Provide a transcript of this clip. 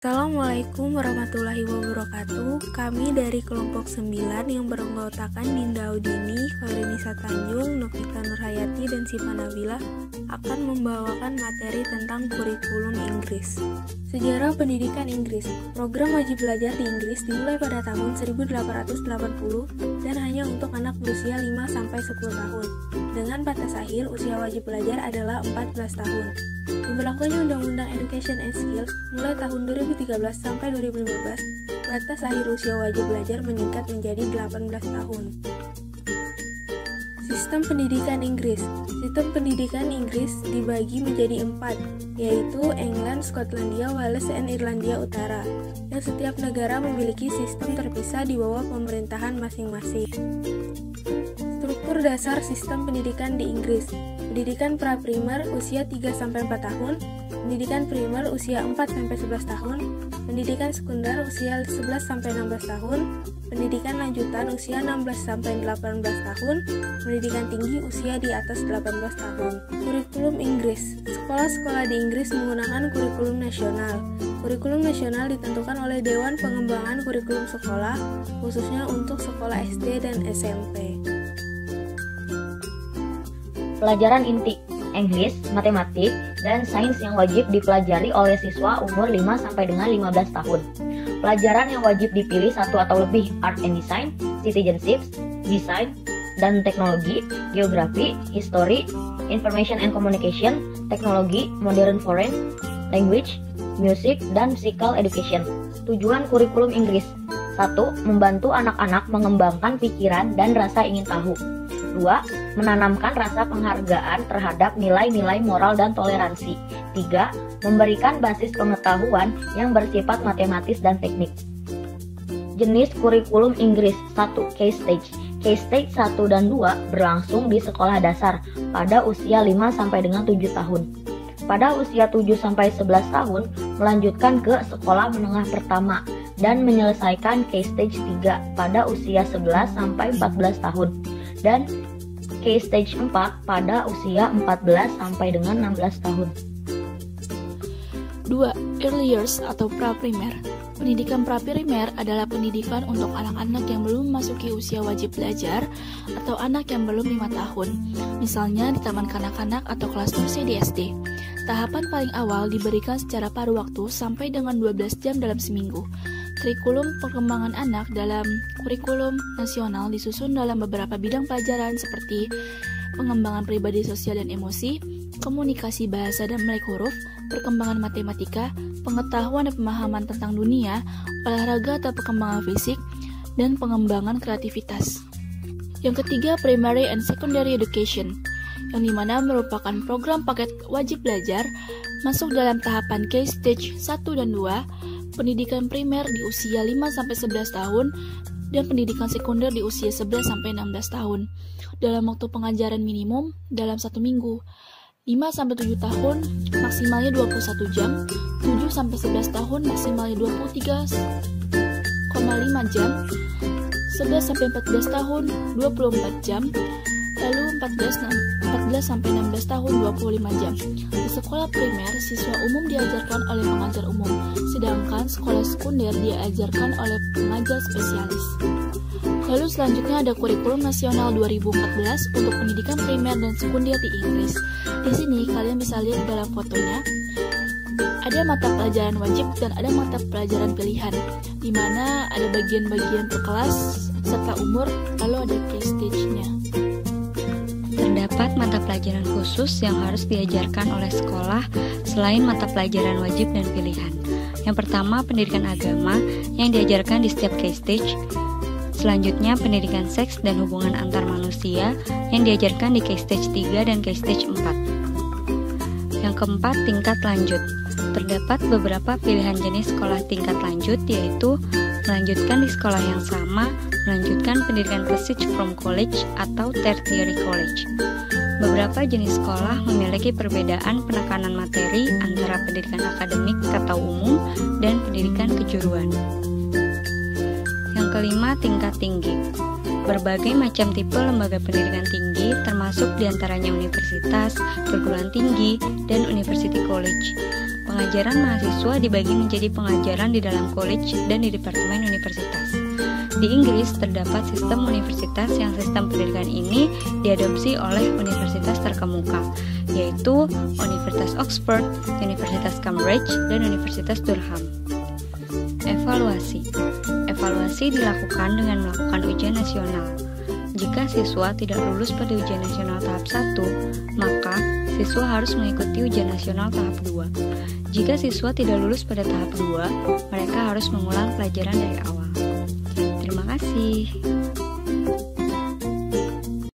Assalamualaikum warahmatullahi wabarakatuh. Kami dari kelompok 9 yang beranggotakan Dinda Audini, Khairinisa Tanjung, Novita Nurhayati, dan Siva Nabila akan membawakan materi tentang kurikulum Inggris. Sejarah pendidikan Inggris. Program wajib belajar di Inggris dimulai pada tahun 1880 dan hanya untuk anak berusia 5-10 tahun. Dengan batas akhir usia wajib belajar adalah 14 tahun. Diberlakukannya Undang-Undang Education and Skills mulai tahun 2013 sampai 2015, batas akhir usia wajib belajar meningkat menjadi 18 tahun. Sistem pendidikan Inggris. Sistem pendidikan Inggris dibagi menjadi 4, yaitu England, Skotlandia, Wales, dan Irlandia Utara, dan setiap negara memiliki sistem terpisah di bawah pemerintahan masing-masing. Struktur dasar sistem pendidikan di Inggris. Pendidikan pra-primer usia 3-4 tahun, pendidikan primer usia 4-11 tahun, pendidikan sekunder usia 11-16 tahun, pendidikan lanjutan usia 16-18 tahun, pendidikan tinggi usia di atas 18 tahun. Kurikulum Inggris. Sekolah-sekolah di Inggris menggunakan kurikulum nasional. Kurikulum nasional ditentukan oleh Dewan Pengembangan Kurikulum Sekolah, khususnya untuk sekolah SD dan SMP. Pelajaran inti, Inggris, matematik, dan sains yang wajib dipelajari oleh siswa umur 5 sampai dengan 15 tahun. Pelajaran yang wajib dipilih satu atau lebih art and design, citizenship, design, dan teknologi, geografi, history, information and communication, teknologi, modern foreign, language, music, dan physical education. Tujuan kurikulum Inggris: 1. Membantu anak-anak mengembangkan pikiran dan rasa ingin tahu. 2. Menanamkan rasa penghargaan terhadap nilai-nilai moral dan toleransi. 3. Memberikan basis pengetahuan yang bersifat matematis dan teknik. Jenis kurikulum Inggris. 1. Case Stage. Case Stage 1 dan 2 berlangsung di sekolah dasar pada usia 5 sampai dengan 7 tahun. Pada usia 7 sampai 11 tahun melanjutkan ke sekolah menengah pertama dan menyelesaikan Case Stage 3 pada usia 11 sampai 14 tahun. Dan Case Stage 4 pada usia 14 sampai dengan 16 tahun. 2. Early years atau pra-primer. Pendidikan pra-primer adalah pendidikan untuk anak-anak yang belum memasuki usia wajib belajar atau anak yang belum 5 tahun, misalnya di taman kanak-kanak atau kelas usia di SD. Tahapan paling awal diberikan secara paruh waktu sampai dengan 12 jam dalam seminggu. Kurikulum perkembangan anak dalam kurikulum nasional disusun dalam beberapa bidang pelajaran seperti pengembangan pribadi sosial dan emosi, komunikasi bahasa dan melek huruf, perkembangan matematika, pengetahuan dan pemahaman tentang dunia, olahraga atau perkembangan fisik, dan pengembangan kreativitas. Yang ketiga, primary and secondary education, yang dimana merupakan program paket wajib belajar masuk dalam tahapan Case Stage 1 dan 2, pendidikan primer di usia 5-11 tahun, dan pendidikan sekunder di usia 11-16 tahun, dalam waktu pengajaran minimum dalam 1 minggu. 5-7 tahun maksimalnya 21 jam, 7-11 tahun maksimalnya 23,5 jam, 11-14 tahun 24 jam, lalu 14-16 tahun 25 jam. Di sekolah primer, siswa umum diajarkan oleh pengajar umum, sedangkan sekolah sekunder diajarkan oleh pengajar spesialis. Lalu selanjutnya ada kurikulum nasional 2014 untuk pendidikan primer dan sekunder di Inggris. Di sini kalian bisa lihat dalam fotonya, ada mata pelajaran wajib dan ada mata pelajaran pilihan, di mana ada bagian-bagian per kelas serta umur, lalu ada case stage-nya. Terdapat mata pelajaran khusus yang harus diajarkan oleh sekolah selain mata pelajaran wajib dan pilihan. Yang pertama, pendidikan agama yang diajarkan di setiap case stage. Selanjutnya, pendidikan seks dan hubungan antar manusia yang diajarkan di case stage 3 dan case stage 4. Yang keempat, tingkat lanjut. Terdapat beberapa pilihan jenis sekolah tingkat lanjut, yaitu melanjutkan di sekolah yang sama, melanjutkan pendidikan passage from college atau tertiary college. Beberapa jenis sekolah memiliki perbedaan penekanan materi antara pendidikan akademik atau umum dan pendidikan kejuruan. Yang kelima, tingkat tinggi. Berbagai macam tipe lembaga pendidikan tinggi, termasuk diantaranya universitas, perguruan tinggi, dan university college. Pengajaran mahasiswa dibagi menjadi pengajaran di dalam college dan di departemen universitas. Di Inggris terdapat sistem universitas yang sistem pendidikan ini diadopsi oleh universitas terkemuka, yaitu Universitas Oxford, Universitas Cambridge, dan Universitas Durham. Evaluasi. Evaluasi dilakukan dengan melakukan ujian nasional. Jika siswa tidak lulus pada ujian nasional tahap 1, maka siswa harus mengikuti ujian nasional tahap 2. Jika siswa tidak lulus pada tahap 2, mereka harus mengulang pelajaran dari awal. Terima kasih.